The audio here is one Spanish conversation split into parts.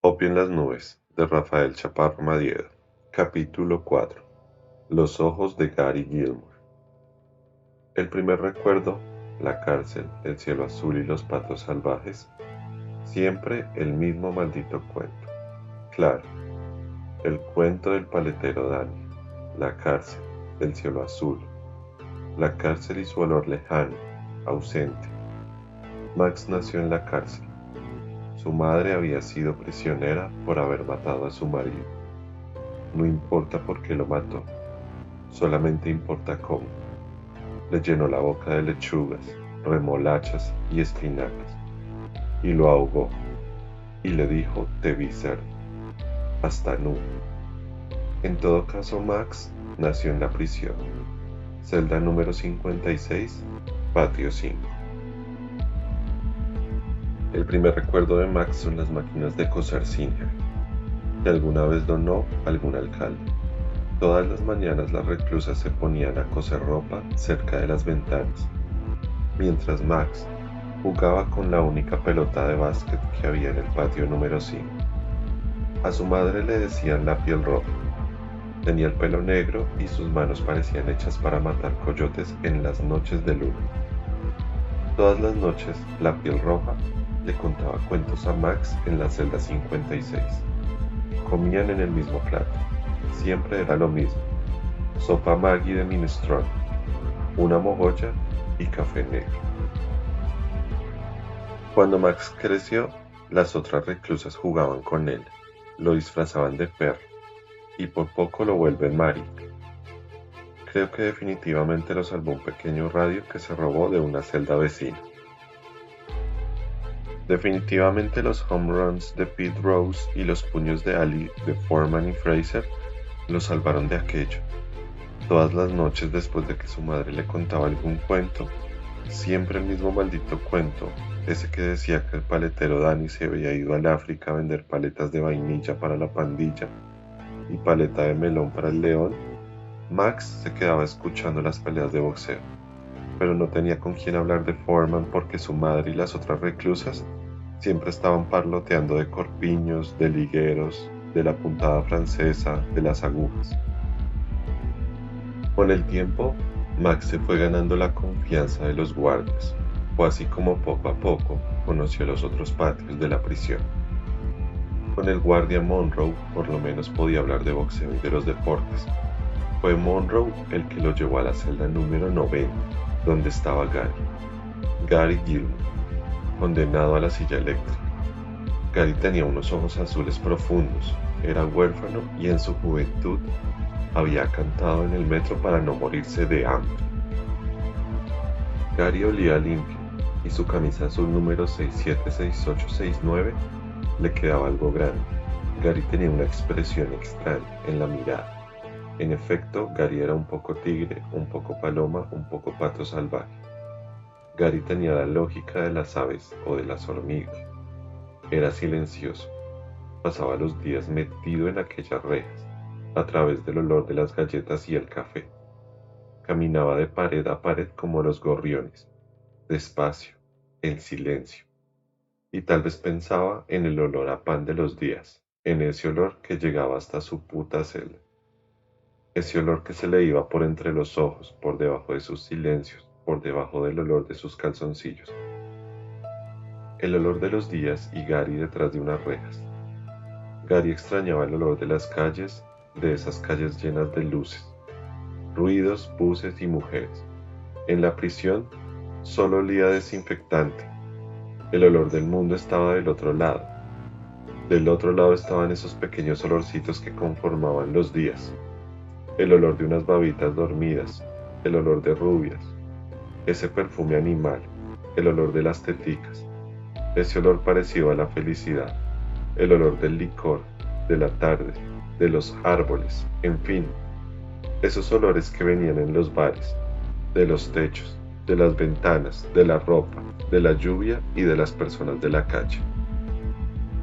Opio en las nubes, de Rafael Chaparro Madiedo. Capítulo 4. Los ojos de Gary Gilmore. El primer recuerdo, la cárcel, el cielo azul y los patos salvajes. Siempre el mismo maldito cuento. Claro, el cuento del paletero Danny, la cárcel, el cielo azul, la cárcel y su olor lejano, ausente. Max nació en la cárcel. Su madre había sido prisionera por haber matado a su marido. No importa por qué lo mató, solamente importa cómo. Le llenó la boca de lechugas, remolachas y espinacas, y lo ahogó, y le dijo: te vi cerdo, hasta nunca. En todo caso, Max nació en la prisión, celda número 56, patio 5. El primer recuerdo de Max son las máquinas de coser Singer, que alguna vez donó algún alcalde. Todas las mañanas las reclusas se ponían a coser ropa cerca de las ventanas, mientras Max jugaba con la única pelota de básquet que había en el patio número 5. A su madre le decían la piel roja. Tenía el pelo negro y sus manos parecían hechas para matar coyotes en las noches de luna. Todas las noches, la piel roja le contaba cuentos a Max en la celda 56. Comían en el mismo plato. Siempre era lo mismo: sopa Maggi de minestrone, una mogolla y café negro. Cuando Max creció, las otras reclusas jugaban con él, lo disfrazaban de perro, y por poco lo vuelven marica. Creo que definitivamente lo salvó un pequeño radio que se robó de una celda vecina. Definitivamente los home runs de Pete Rose y los puños de Ali de Foreman y Fraser lo salvaron de aquello. Todas las noches, después de que su madre le contaba algún cuento, siempre el mismo maldito cuento, ese que decía que el paletero Danny se había ido al África a vender paletas de vainilla para la pandilla y paleta de melón para el león. Max se quedaba escuchando las peleas de boxeo, pero no tenía con quién hablar de Foreman porque su madre y las otras reclusas siempre estaban parloteando de corpiños, de ligueros, de la puntada francesa, de las agujas. Con el tiempo, Max se fue ganando la confianza de los guardias. Fue así como poco a poco conoció los otros patios de la prisión. Con el guardia Monroe por lo menos podía hablar de boxeo y de los deportes. Fue Monroe el que lo llevó a la celda número 90, donde estaba Gary Gilmore, condenado a la silla eléctrica. Gary tenía unos ojos azules profundos, era huérfano y en su juventud había cantado en el metro para no morirse de hambre. Gary olía limpio y su camisa azul número 676869 le quedaba algo grande. Gary tenía una expresión extraña en la mirada. En efecto, Gary era un poco tigre, un poco paloma, un poco pato salvaje. Gary tenía la lógica de las aves o de las hormigas. Era silencioso. Pasaba los días metido en aquellas rejas, a través del olor de las galletas y el café. Caminaba de pared a pared como los gorriones, despacio, en silencio. Y tal vez pensaba en el olor a pan de los días, en ese olor que llegaba hasta su puta celda. Ese olor que se le iba por entre los ojos, por debajo de sus silencios, por debajo del olor de sus calzoncillos. El olor de los días y Gary detrás de unas rejas. Gary extrañaba el olor de las calles, de esas calles llenas de luces, ruidos, buses y mujeres. En la prisión solo olía desinfectante. El olor del mundo estaba del otro lado. Del otro lado estaban esos pequeños olorcitos que conformaban los días. El olor de unas babitas dormidas, el olor de rubias, ese perfume animal, el olor de las teticas, ese olor parecido a la felicidad, el olor del licor, de la tarde, de los árboles, en fin, esos olores que venían en los bares, de los techos, de las ventanas, de la ropa, de la lluvia y de las personas de la calle.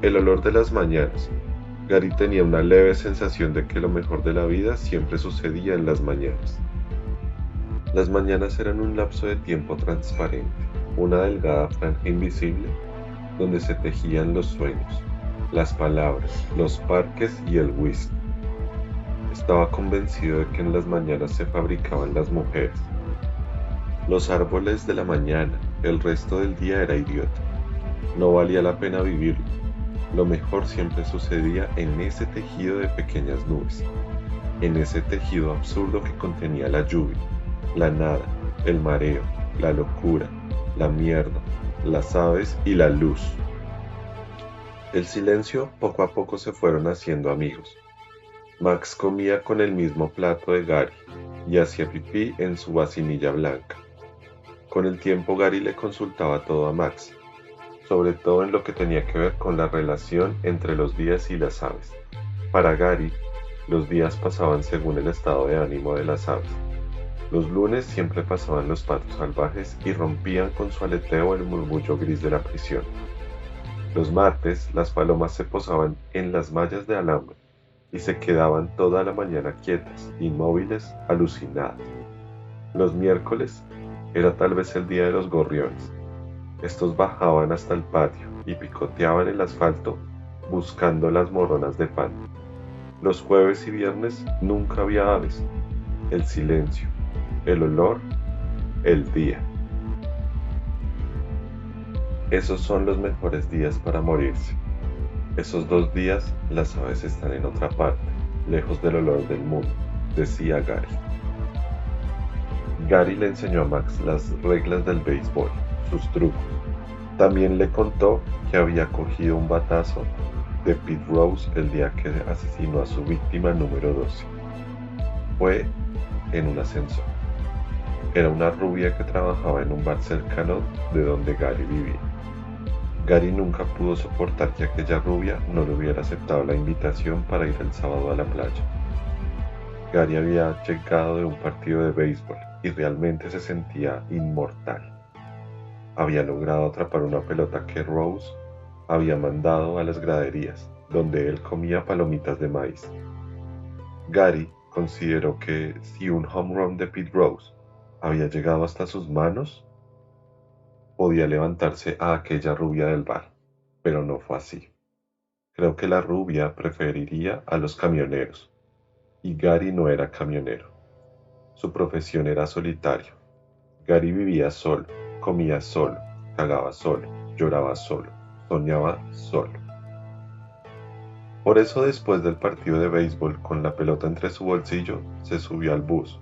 El olor de las mañanas. Gary tenía una leve sensación de que lo mejor de la vida siempre sucedía en las mañanas. Las mañanas eran un lapso de tiempo transparente, una delgada franja invisible donde se tejían los sueños. las palabras, los parques y el whisky. Estaba convencido de que en las mañanas se fabricaban las mujeres. Los árboles de la mañana, el resto del día era idiota. No valía la pena vivirlo. Lo mejor siempre sucedía en ese tejido de pequeñas nubes, en ese tejido absurdo que contenía la lluvia, la nada, el mareo, la locura, la mierda, las aves y la luz. El silencio poco a poco se fueron haciendo amigos. Max comía con el mismo plato de Gary y hacía pipí en su vasinilla blanca. Con el tiempo Gary le consultaba todo a Max, sobre todo en lo que tenía que ver con la relación entre los días y las aves. Para Gary, los días pasaban según el estado de ánimo de las aves. Los lunes siempre pasaban los patos salvajes y rompían con su aleteo el murmullo gris de la prisión. Los martes, las palomas se posaban en las mallas de alambre y se quedaban toda la mañana quietas, inmóviles, alucinadas. Los miércoles era tal vez el día de los gorriones. Estos bajaban hasta el patio y picoteaban el asfalto buscando las moronas de pan. Los jueves y viernes nunca había aves. El silencio, el olor, el día. Esos son los mejores días para morirse. Esos 2 días las aves están en otra parte, lejos del olor del mundo, decía Gary. Gary le enseñó a Max las reglas del béisbol, sus trucos. También le contó que había cogido un batazo de Pete Rose el día que asesinó a su víctima número 12. Fue en un ascensor. Era una rubia que trabajaba en un bar cercano de donde Gary vivía. Gary nunca pudo soportar que aquella rubia no le hubiera aceptado la invitación para ir el sábado a la playa. Gary había llegado de un partido de béisbol y realmente se sentía inmortal. Había logrado atrapar una pelota que Rose había mandado a las graderías, donde él comía palomitas de maíz. Gary consideró que si un home run de Pete Rose había llegado hasta sus manos, podía levantarse a aquella rubia del bar, pero no fue así. Creo que la rubia preferiría a los camioneros, y Gary no era camionero. Su profesión era solitario. Gary vivía solo, comía solo, cagaba solo, lloraba solo, soñaba solo. Por eso después del partido de béisbol con la pelota entre su bolsillo, se subió al bus.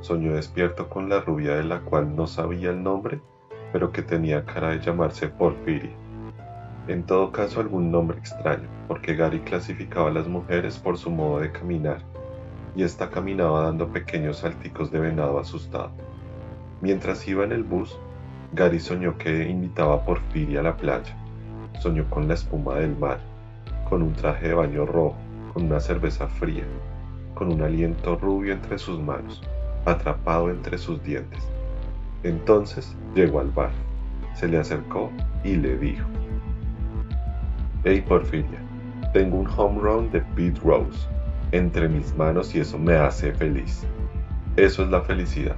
Soñó despierto con la rubia de la cual no sabía el nombre, pero que tenía cara de llamarse Porfiria. En todo caso algún nombre extraño, porque Gary clasificaba a las mujeres por su modo de caminar, y ésta caminaba dando pequeños salticos de venado asustado. Mientras iba en el bus, Gary soñó que invitaba a Porfiria a la playa. Soñó con la espuma del mar, con un traje de baño rojo, con una cerveza fría, con un aliento rubio entre sus manos, atrapado entre sus dientes. Entonces llegó al bar, se le acercó y le dijo: «Hey Porfiria, tengo un home run de Pete Rose entre mis manos y eso me hace feliz. Eso es la felicidad,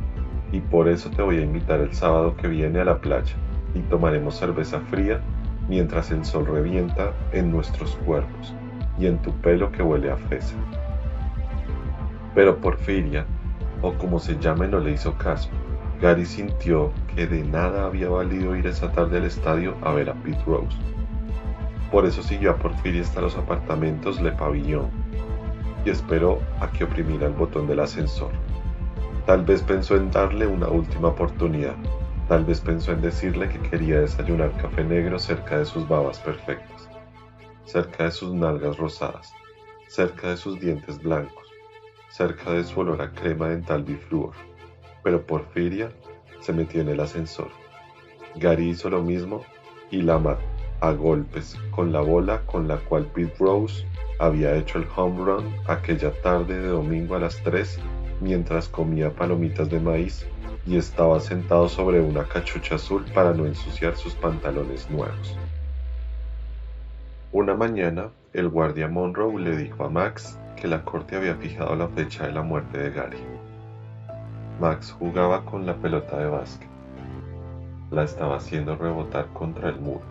y por eso te voy a invitar el sábado que viene a la playa y tomaremos cerveza fría mientras el sol revienta en nuestros cuerpos y en tu pelo que huele a fresa». Pero Porfiria, o como se llame, no le hizo caso. Gary sintió que de nada había valido ir esa tarde al estadio a ver a Pete Rose. Por eso siguió a Porfiria hasta los apartamentos Le Pavillon y esperó a que oprimiera el botón del ascensor. Tal vez pensó en darle una última oportunidad. Tal vez pensó en decirle que quería desayunar café negro cerca de sus babas perfectas, cerca de sus nalgas rosadas, cerca de sus dientes blancos, cerca de su olor a crema dental biflúor. Pero Porfiria se metió en el ascensor. Gary hizo lo mismo y la mató a golpes con la bola con la cual Pete Rose había hecho el home run aquella tarde de domingo a las 3 mientras comía palomitas de maíz y estaba sentado sobre una cachucha azul para no ensuciar sus pantalones nuevos. Una mañana, el guardia Monroe le dijo a Max que la corte había fijado la fecha de la muerte de Gary. Max jugaba con la pelota de básquet. La estaba haciendo rebotar contra el muro.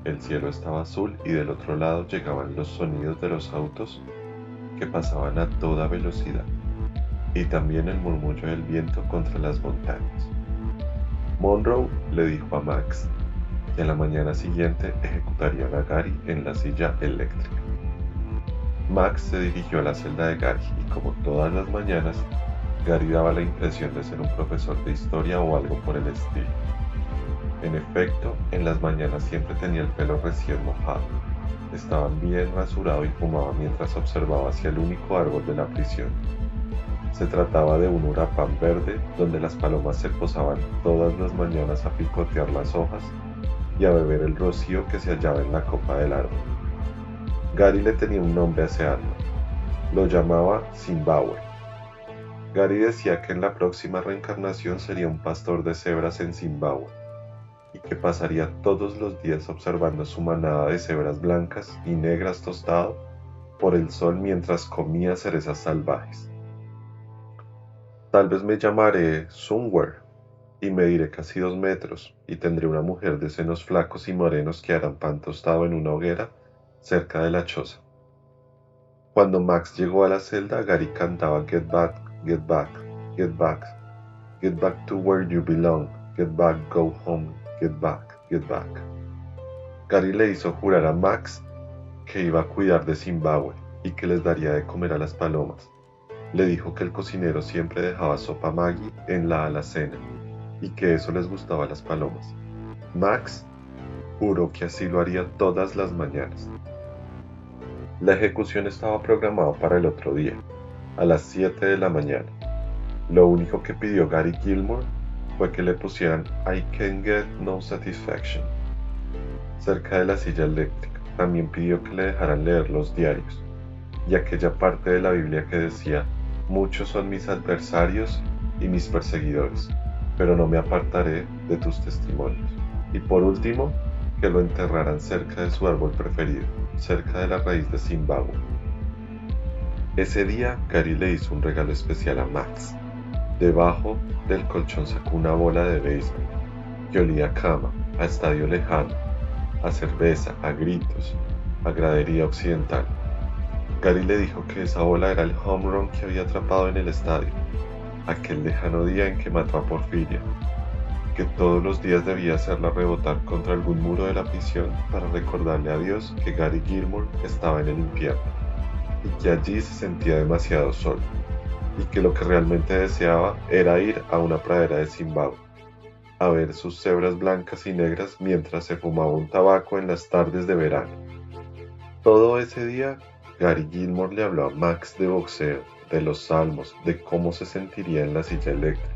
El cielo estaba azul y del otro lado llegaban los sonidos de los autos que pasaban a toda velocidad y también el murmullo del viento contra las montañas. Monroe le dijo a Max que a la mañana siguiente ejecutarían a Gary en la silla eléctrica. Max se dirigió a la celda de Gary y como todas las mañanas, Gary daba la impresión de ser un profesor de historia o algo por el estilo. En efecto, en las mañanas siempre tenía el pelo recién mojado, estaba bien rasurado y fumaba mientras observaba hacia el único árbol de la prisión. Se trataba de un huracán verde donde las palomas se posaban todas las mañanas a picotear las hojas y a beber el rocío que se hallaba en la copa del árbol. Gary le tenía un nombre a ese árbol. Lo llamaba Zimbabue. Gary decía que en la próxima reencarnación sería un pastor de cebras en Zimbabue y que pasaría todos los días observando su manada de cebras blancas y negras tostado por el sol mientras comía cerezas salvajes. Tal vez me llamaré Somewhere y mediré casi 2 metros y tendré una mujer de senos flacos y morenos que harán pan tostado en una hoguera cerca de la choza. Cuando Max llegó a la celda, Gary cantaba Get back, get back, get back, get back to where you belong, get back, go home, get back, get back. Gary le hizo jurar a Max que iba a cuidar de Zimbabue y que les daría de comer a las palomas. Le dijo que el cocinero siempre dejaba sopa Maggi en la alacena y que eso les gustaba a las palomas. Max juró que así lo haría todas las mañanas. La ejecución estaba programada para el otro día, a las 7 de la mañana. Lo único que pidió Gary Gilmore fue que le pusieran I can get no satisfaction cerca de la silla eléctrica. También pidió que le dejaran leer los diarios y aquella parte de la Biblia que decía muchos son mis adversarios y mis perseguidores, pero no me apartaré de tus testimonios. Y por último, que lo enterraran cerca de su árbol preferido, cerca de la raíz de Zimbabue. Ese día, Gary le hizo un regalo especial a Max. Debajo del colchón sacó una bola de béisbol, que olía a cama, a estadio lejano, a cerveza, a gritos, a gradería occidental. Gary le dijo que esa bola era el home run que había atrapado en el estadio, aquel lejano día en que mató a Porfiria, que todos los días debía hacerla rebotar contra algún muro de la prisión para recordarle a Dios que Gary Gilmore estaba en el infierno y que allí se sentía demasiado solo y que lo que realmente deseaba era ir a una pradera de Zimbabue, a ver sus cebras blancas y negras mientras se fumaba un tabaco en las tardes de verano. Todo ese día, Gary Gilmore le habló a Max de boxeo, de los salmos, de cómo se sentiría en la silla eléctrica.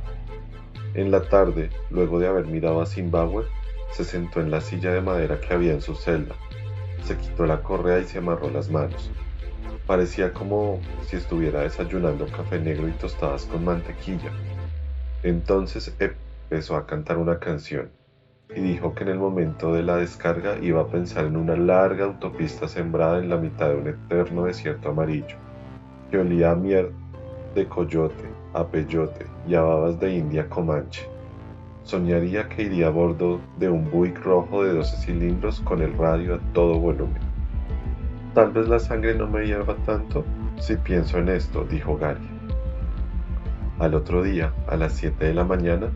En la tarde, luego de haber mirado a Zimbabue, se sentó en la silla de madera que había en su celda, se quitó la correa y se amarró las manos. Parecía como si estuviera desayunando café negro y tostadas con mantequilla. Entonces empezó a cantar una canción y dijo que en el momento de la descarga iba a pensar en una larga autopista sembrada en la mitad de un eterno desierto amarillo, que olía a miel de coyote, a peyote y a babas de India Comanche. Soñaría que iría a bordo de un Buick rojo de 12 cilindros con el radio a todo volumen. Tal vez la sangre no me hierva tanto si pienso en esto, dijo Gary. Al otro día, a las 7 de la mañana,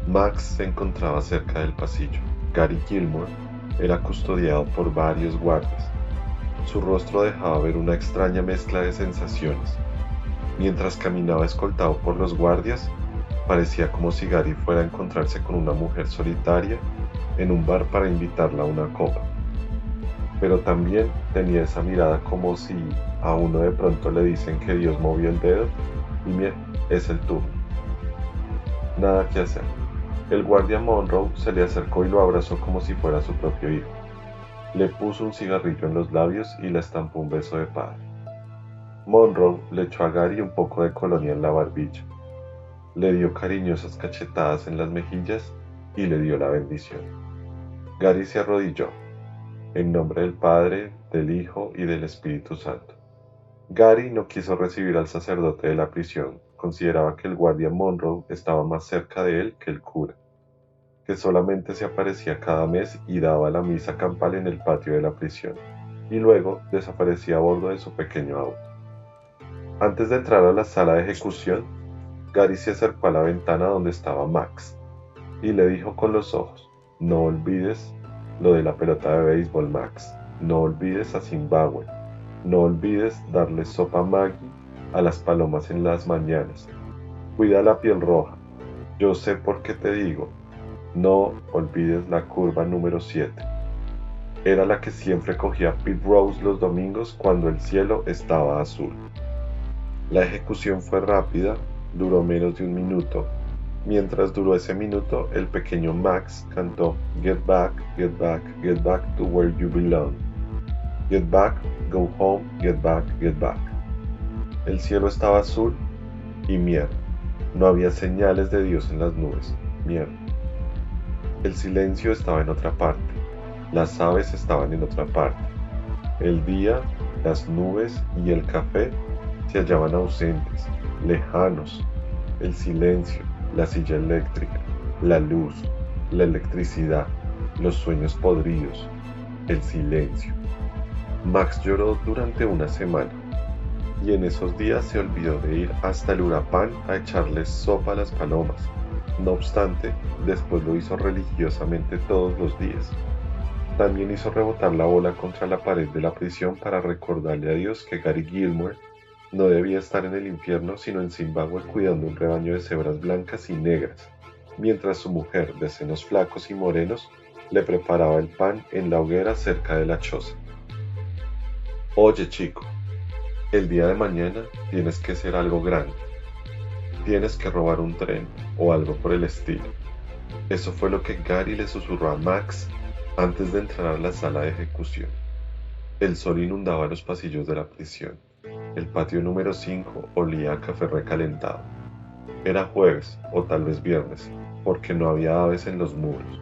Max se encontraba cerca del pasillo. Gary Gilmore era custodiado por varios guardias. Su rostro dejaba ver una extraña mezcla de sensaciones. Mientras caminaba escoltado por los guardias, parecía como si Gary fuera a encontrarse con una mujer solitaria en un bar para invitarla a una copa. Pero también tenía esa mirada como si a uno de pronto le dicen que Dios movió el dedo y mira, es el turno. Nada que hacer. El guardia Monroe se le acercó y lo abrazó como si fuera su propio hijo. Le puso un cigarrillo en los labios y le estampó un beso de padre. Monroe le echó a Gary un poco de colonia en la barbilla. Le dio cariñosas cachetadas en las mejillas y le dio la bendición. Gary se arrodilló. En nombre del Padre, del Hijo y del Espíritu Santo. Gary no quiso recibir al sacerdote de la prisión, consideraba que el guardia Monroe estaba más cerca de él que el cura, que solamente se aparecía cada mes y daba la misa campal en el patio de la prisión, y luego desaparecía a bordo de su pequeño auto. Antes de entrar a la sala de ejecución, Gary se acercó a la ventana donde estaba Max y le dijo con los ojos: no olvides lo de la pelota de béisbol, Max. No olvides a Zimbabue. No olvides darle sopa Maggie a las palomas en las mañanas. Cuida la piel roja. Yo sé por qué te digo. No olvides la curva número 7. Era la que siempre cogía Pete Rose los domingos cuando el cielo estaba azul. La ejecución fue rápida, duró menos de un minuto. Mientras duró ese minuto, el pequeño Max cantó Get back, get back, get back to where you belong. Get back, go home, get back, get back. El cielo estaba azul y mierda. No había señales de Dios en las nubes. Mierda. El silencio estaba en otra parte. Las aves estaban en otra parte. El día, las nubes y el café se hallaban ausentes, lejanos. El silencio, la silla eléctrica, la luz, la electricidad, los sueños podridos, el silencio. Max lloró durante una semana, y en esos días se olvidó de ir hasta el Urapán a echarles sopa a las palomas. No obstante, después lo hizo religiosamente todos los días. También hizo rebotar la bola contra la pared de la prisión para recordarle a Dios que Gary Gilmore no debía estar en el infierno sino en Zimbabue cuidando un rebaño de cebras blancas y negras, mientras su mujer, de senos flacos y morenos, le preparaba el pan en la hoguera cerca de la choza. Oye, chico, el día de mañana tienes que hacer algo grande. Tienes que robar un tren o algo por el estilo. Eso fue lo que Gary le susurró a Max antes de entrar a la sala de ejecución. El sol inundaba los pasillos de la prisión. El patio número 5 olía a café recalentado. Era jueves o tal vez viernes, porque no había aves en los muros.